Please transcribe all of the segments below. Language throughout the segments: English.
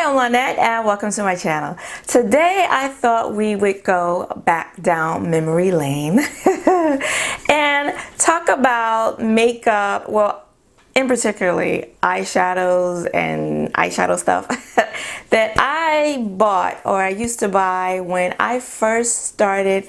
I'm Lynette and welcome to my channel. Today I thought we would go back down memory lane and talk about makeup, well, in particularly eyeshadows and eyeshadow stuff that I bought or I used to buy when I first started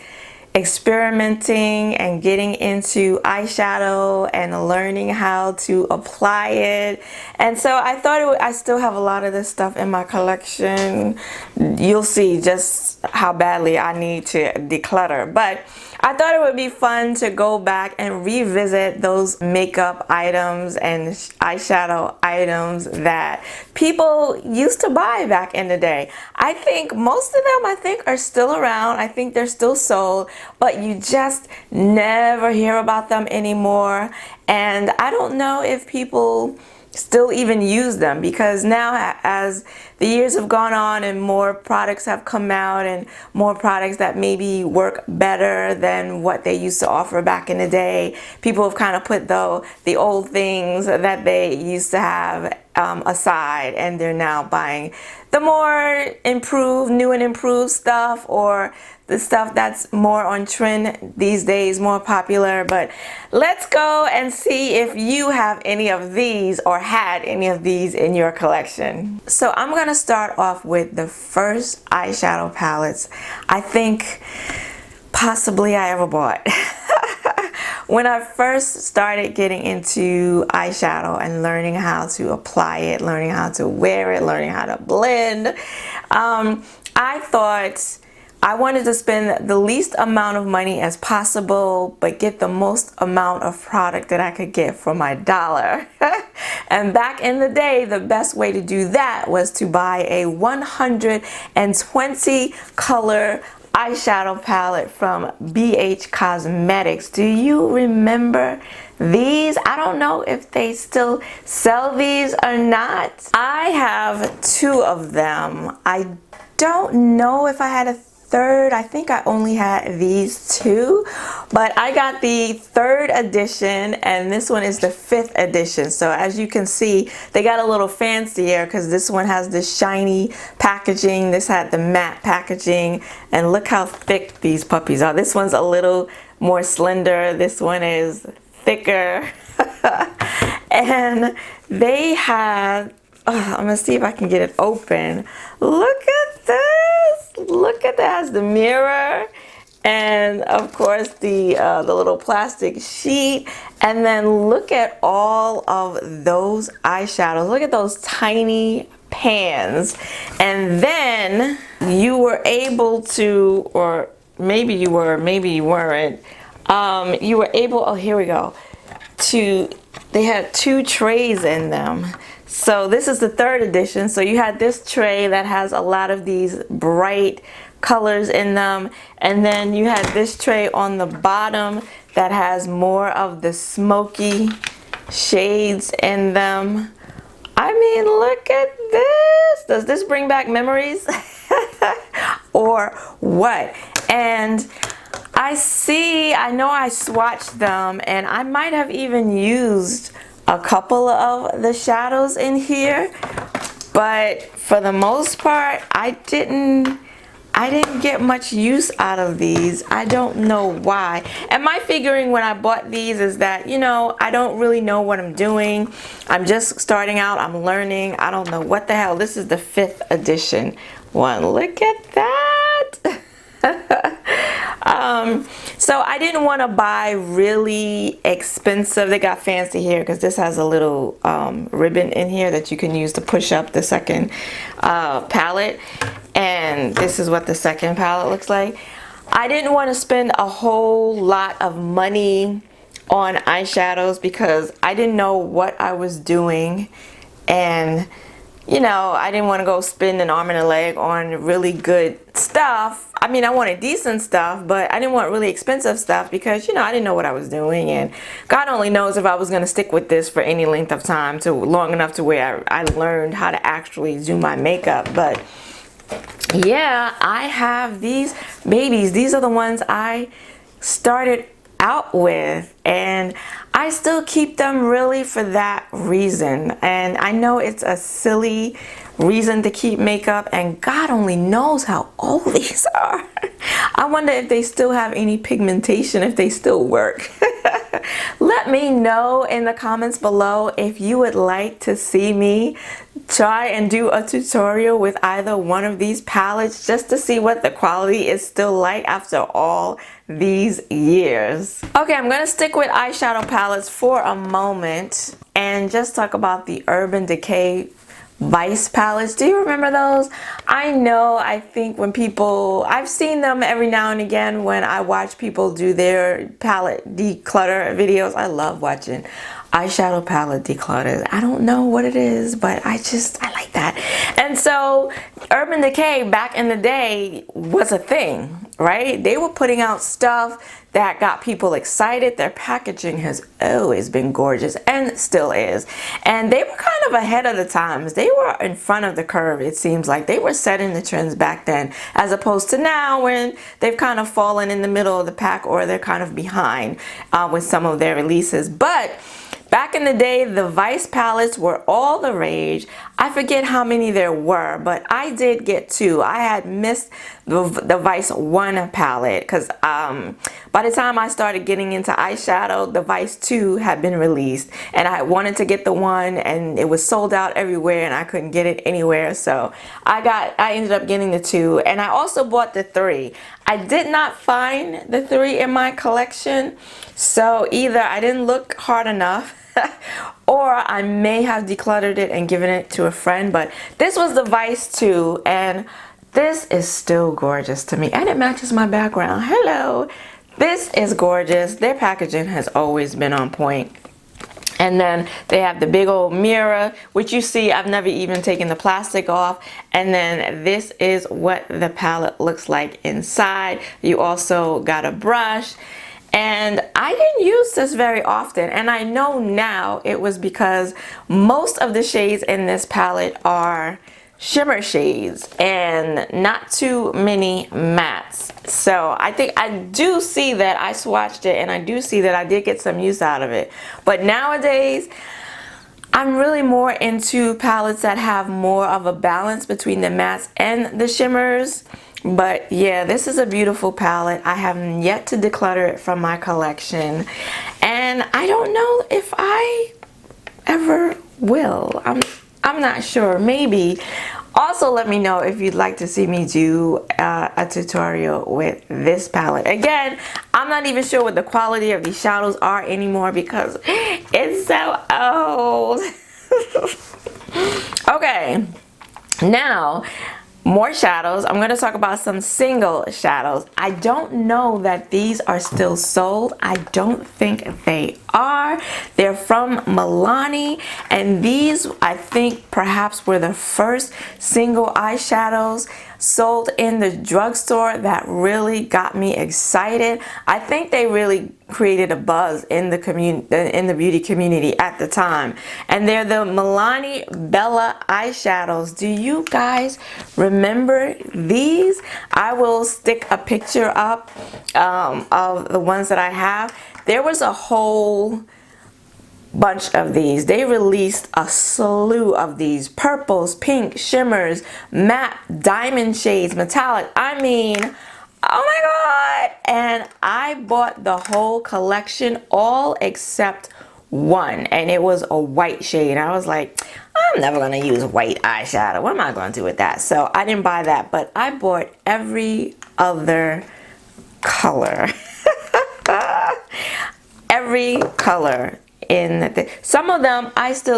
experimenting and getting into eyeshadow and learning how to apply it. And so I thought I still have a lot of this stuff in my collection. You'll see just how badly I need to declutter, but I thought it would be fun to go back and revisit those makeup items and eyeshadow items that people used to buy back in the day. I think most of them are still around. I think they're still sold, but you just never hear about them anymore. And I don't know if people still even use them, because now as the years have gone on and more products have come out and more products that maybe work better than what they used to offer back in the day, people have kind of put the old things that they used to have aside, and they're now buying the more improved, new and improved stuff, or the stuff that's more on trend these days, more popular. But let's go and see if you have any of these or had any of these in your collection. So I'm gonna start off with the first eyeshadow palettes I think possibly I ever bought. When I first started getting into eyeshadow and learning how to apply it, learning how to wear it, learning how to blend, I thought I wanted to spend the least amount of money as possible, but get the most amount of product that I could get for my dollar. And back in the day, the best way to do that was to buy a 120 color eyeshadow palette from BH Cosmetics. Do you remember these? I don't know if they still sell these or not. I have two of them. I don't know if I had a third. I think I only had these two, but I got the 3rd edition, and this one is the 5th edition. So as you can see, they got a little fancier because this one has this shiny packaging, this had the matte packaging, and look how thick these puppies are. This one's a little more slender, this one is thicker. And they have, I'm gonna see if I can get it open. Look at this. Look at that. It has the mirror, and of course the little plastic sheet. And then look at all of those eyeshadows. Look at those tiny pans. And then you were able to, or maybe you were, maybe you weren't, you were able, oh here we go, they had 2 trays in them. So this is the 3rd edition. So you had this tray that has a lot of these bright colors in them, and then you had this tray on the bottom that has more of the smoky shades in them. I mean, look at this. Does this bring back memories or what? And I know I swatched them, and I might have even used a couple of the shadows in here, but for the most part I didn't get much use out of these. I don't know why. And my figuring when I bought these is that, you know, I don't really know what I'm doing. I'm just starting out, I'm learning. I don't know what the hell. This is the 5th edition one. Look at that. So I didn't want to buy really expensive. They got fancy here because this has a little ribbon in here that you can use to push up the second palette, and this is what the second palette looks like. I didn't want to spend a whole lot of money on eyeshadows because I didn't know what I was doing, and you know, I didn't want to go spend an arm and a leg on really good stuff. I mean, I wanted decent stuff, but I didn't want really expensive stuff because, you know, I didn't know what I was doing. And God only knows if I was going to stick with this for any length of time, long enough to where I learned how to actually do my makeup. But yeah, I have these babies. These are the ones I started out with, and I still keep them really for that reason. And I know it's a silly reason to keep makeup, and God only knows how old these are. I wonder if they still have any pigmentation, if they still work. Let me know in the comments below if you would like to see me try and do a tutorial with either one of these palettes, just to see what the quality is still like after all these years. Okay, I'm gonna stick with eyeshadow palettes for a moment and just talk about the Urban Decay Vice palettes. Do you remember those? I know, I think when people, I've seen them every now and again when I watch people do their palette declutter videos. I love watching eyeshadow palette declutters. I don't know what it is, but I like that. And so Urban Decay back in the day was a thing, right? They were putting out stuff that got people excited. Their packaging has always been gorgeous and still is. And they were kind of ahead of the times. They were in front of the curve, it seems like. They were setting the trends back then, as opposed to now when they've kind of fallen in the middle of the pack, or they're kind of behind with some of their releases. But back in the day, the Vice palettes were all the rage. I forget how many there were, but I did get 2. I had missed the Vice 1 palette because by the time I started getting into eyeshadow, the Vice 2 had been released, and I wanted to get the 1, and it was sold out everywhere and I couldn't get it anywhere. So I ended up getting the 2, and I also bought the 3. I did not find the 3 in my collection, so either I didn't look hard enough or I may have decluttered it and given it to a friend. But this was the Vice 2, and this is still gorgeous to me, and it matches my background. Hello, this is gorgeous. Their packaging has always been on point. And then they have the big old mirror, which you see, I've never even taken the plastic off. And then this is what the palette looks like inside. You also got a brush. And I didn't use this very often, and I know now it was because most of the shades in this palette are shimmer shades and not too many mattes. So I think I do see that I swatched it, and I do see that I did get some use out of it. But nowadays, I'm really more into palettes that have more of a balance between the mattes and the shimmers. But yeah, this is a beautiful palette. I have yet to declutter it from my collection, and I don't know if I ever will. I'm not sure. Maybe. Also, let me know if you'd like to see me do a tutorial with this palette. Again, I'm not even sure what the quality of these shadows are anymore because it's so old. Okay, now more shadows. I'm going to talk about some single shadows. I don't know that these are still sold. I don't think they are. They're from Milani, and these, I think, perhaps were the first single eyeshadows sold in the drugstore that really got me excited. I think they really created a buzz in the beauty community at the time. And they're the Milani Bella eyeshadows. Do you guys remember these? I will stick a picture up of the ones that I have. There was a whole bunch of these. They released a slew of these: purples, pink, shimmers, matte, diamond shades, metallic. I mean, oh my god. And I bought the whole collection, all except one, and it was a white shade. I was like, I'm never gonna use white eyeshadow. What am I gonna do with that? So I didn't buy that, but I bought every other color. Every color in some of them.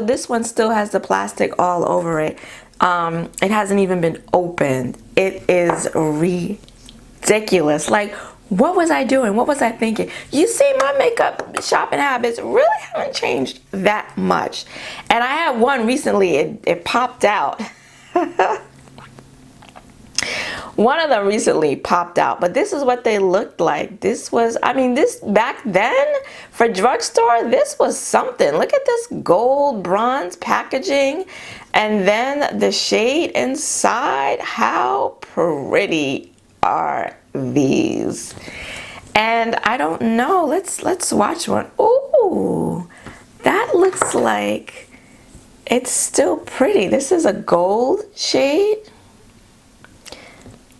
This one still has the plastic all over it. It hasn't even been opened. It is ridiculous. Like, what was I doing? What was I thinking? You see, my makeup shopping habits really haven't changed that much. And I had one recently, it popped out. One of them recently popped out, but this is what they looked like. This was, I mean, this back then for drugstore, this was something. Look at this gold bronze packaging, and then the shade inside. How pretty are these? And I don't know, let's watch one. Ooh, that looks like it's still pretty. This is a gold shade.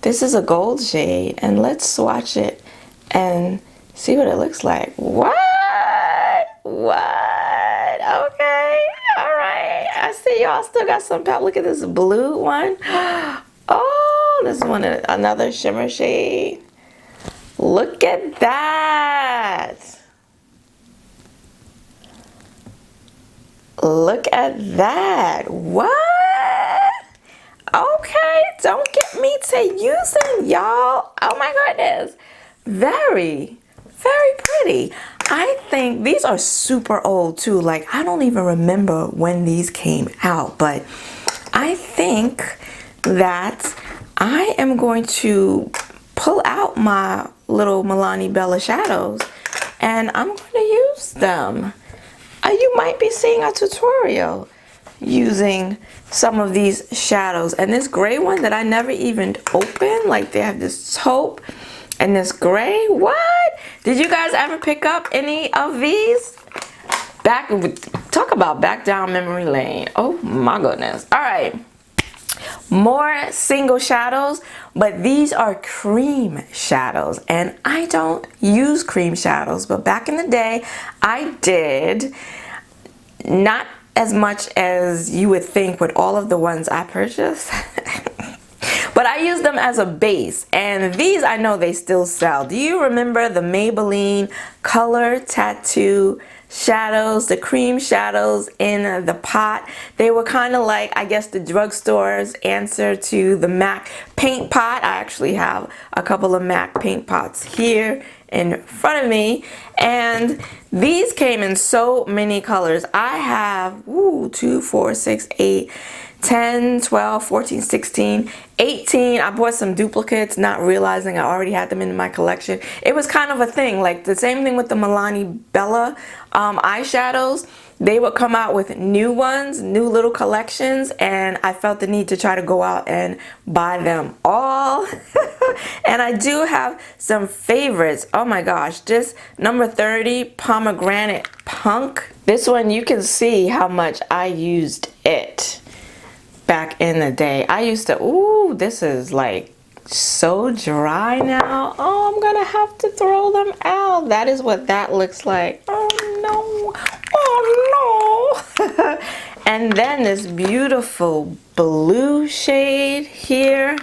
This is a gold shade, and let's swatch it and see what it looks like. What? Okay, all right. I see y'all still got some pop. Look at this blue one. Oh, this one, another shimmer shade. Look at that. Look at that. What? Okay, don't get me to using, y'all. Oh my goodness. Very, very pretty. I think these are super old too. Like, I don't even remember when these came out, but I think that I am going to pull out my little Milani Bella shadows and I'm going to use them. You might be seeing a tutorial using some of these shadows. And this gray one that I never even opened, like they have this taupe and this gray. What? Did you guys ever pick up any of these? Talk about back down memory lane. Oh my goodness. All right. More single shadows, but these are cream shadows, and I don't use cream shadows, but back in the day I did. Not as much as you would think with all of the ones I purchased. But I use them as a base, and these I know they still sell. Do you remember the Maybelline Color Tattoo shadows, the cream shadows in the pot? They were kind of like, I guess, the drugstore's answer to the MAC paint pot. I actually have a couple of MAC paint pots here in front of me, and these came in so many colors. I have 2, 4, 6, 8, 10, 12, 14, 16, 18. I bought some duplicates, not realizing I already had them in my collection. It was kind of a thing, like the same thing with the Milani Bella eyeshadows. They would come out with new ones, new little collections, and I felt the need to try to go out and buy them all. And I do have some favorites. Oh my gosh, this number 30 Pomegranate Punk. This one, you can see how much I used it back in the day. I used to, ooh, this is like so dry now. Oh, I'm gonna have to throw them out. That is what that looks like. Oh no, oh no. And then this beautiful blue shade here.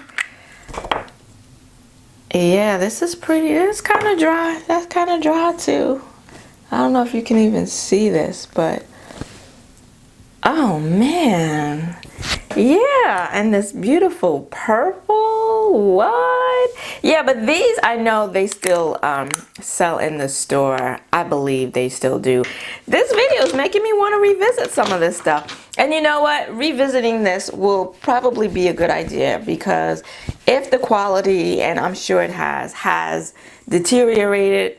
Yeah, this is pretty. It's kind of dry. That's kind of dry too. I don't know if you can even see this, but oh man. Yeah, and this beautiful purple. What? Yeah, but these I know they still sell in the store. I believe they still do. This video is making me want to revisit some of this stuff. And you know what? Revisiting this will probably be a good idea, because if the quality, and I'm sure it has deteriorated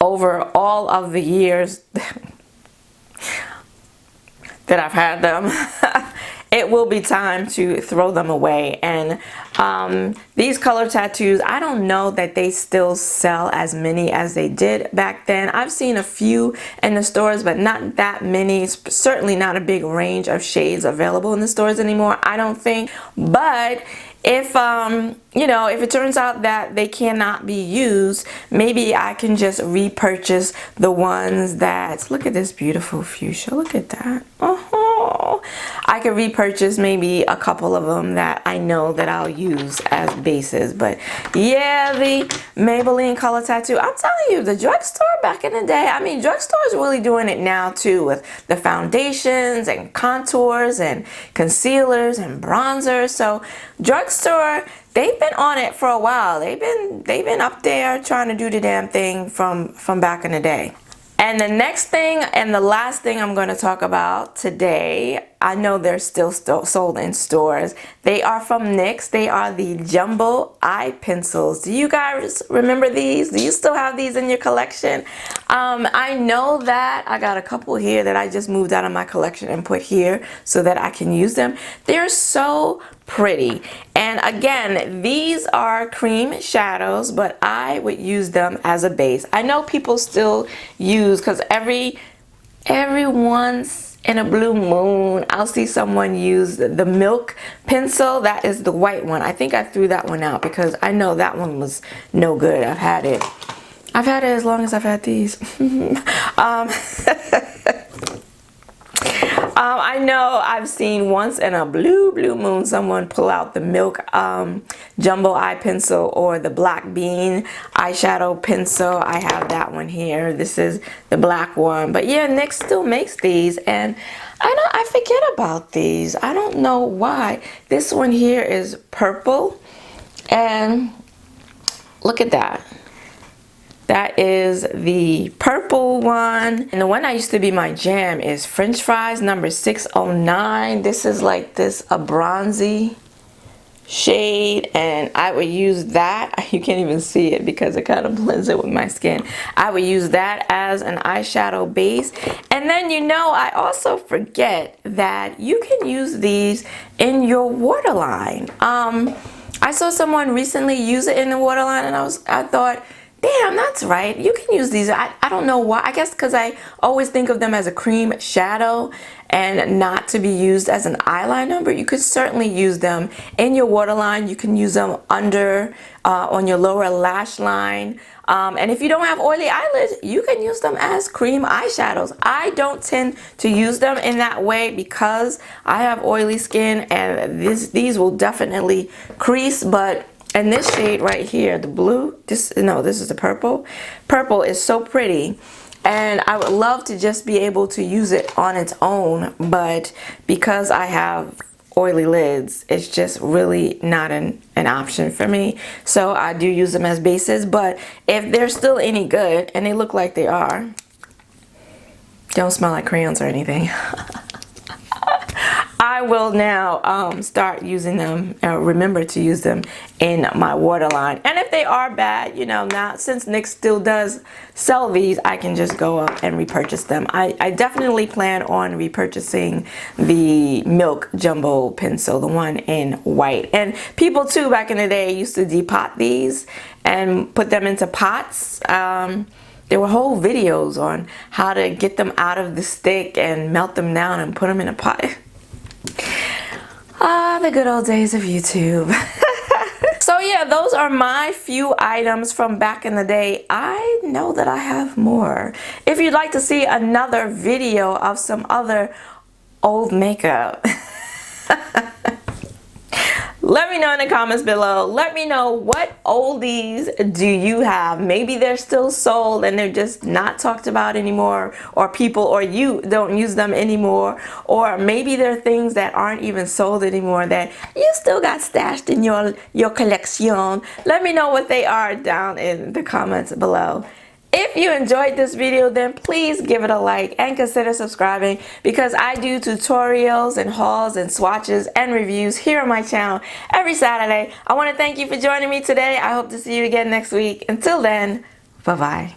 over all of the years that I've had them, it will be time to throw them away. And these color tattoos, I don't know that they still sell as many as they did back then. I've seen a few in the stores, but not that many. Certainly not a big range of shades available in the stores anymore, I don't think. But if you know, if it turns out that they cannot be used, maybe I can just repurchase the ones that, look at this beautiful fuchsia, look at that. I could repurchase maybe a couple of them that I know that I'll use as bases. But yeah, the Maybelline Color Tattoo, I'm telling you, the drugstore back in the day, I mean, drugstores really doing it now too, with the foundations and contours and concealers and bronzers. So drugstore, they've been on it for a while. They've been up there trying to do the damn thing from back in the day. And the next thing and the last thing I'm going to talk about today, I know they're still sold in stores. They are from NYX. They are the Jumbo Eye Pencils. Do you guys remember these? Do you still have these in your collection? I know that I got a couple here that I just moved out of my collection and put here so that I can use them. They're so pretty. And again, these are cream shadows, but I would use them as a base. I know people still use, because every once in a blue moon. I'll see someone use the milk pencil. That is the white one. I think I threw that one out because I know that one was no good. I've had it as long as I've had these. I know I've seen once in a blue moon someone pull out the milk jumbo eye pencil or the black bean eyeshadow pencil. I have that one here. This is the black one. But yeah, NYX still makes these, and I forget about these. I don't know why. This one here is purple, and look at that. That is the purple one. And the one that used to be my jam is French Fries number 609. This is like a bronzy shade, and I would use that. You can't even see it because it kind of blends it with my skin. I would use that as an eyeshadow base. And then, you know, I also forget that you can use these in your waterline. I saw someone recently use it in the waterline, and I thought, damn, that's right. You can use these. I don't know why. I guess because I always think of them as a cream shadow and not to be used as an eyeliner, but you could certainly use them in your waterline. You can use them under, on your lower lash line. And if you don't have oily eyelids, you can use them as cream eyeshadows. I don't tend to use them in that way because I have oily skin, and these will definitely crease, but and this shade right here, the blue, this is the purple. Purple is so pretty, and I would love to just be able to use it on its own, but because I have oily lids, it's just really not an option for me. So I do use them as bases, but if they're still any good, and they look like they are, don't smell like crayons or anything. I will now start using them, remember to use them in my waterline. And if they are bad, you know, now since NYX still does sell these, I can just go up and repurchase them. I definitely plan on repurchasing the milk jumbo pencil, the one in white. And people too back in the day used to depot these and put them into pots. There were whole videos on how to get them out of the stick and melt them down and put them in a pot. Ah, the good old days of YouTube. So yeah, those are my few items from back in the day. I know that I have more. If you'd like to see another video of some other old makeup, let me know in the comments below. Let me know what oldies do you have. Maybe they're still sold and they're just not talked about anymore, or people or you don't use them anymore, or maybe they're things that aren't even sold anymore that you still got stashed in your collection. Let me know what they are down in the comments below. If you enjoyed this video, then please give it a like and consider subscribing, because I do tutorials and hauls and swatches and reviews here on my channel every Saturday. I want to thank you for joining me today. I hope to see you again next week. Until then, bye-bye.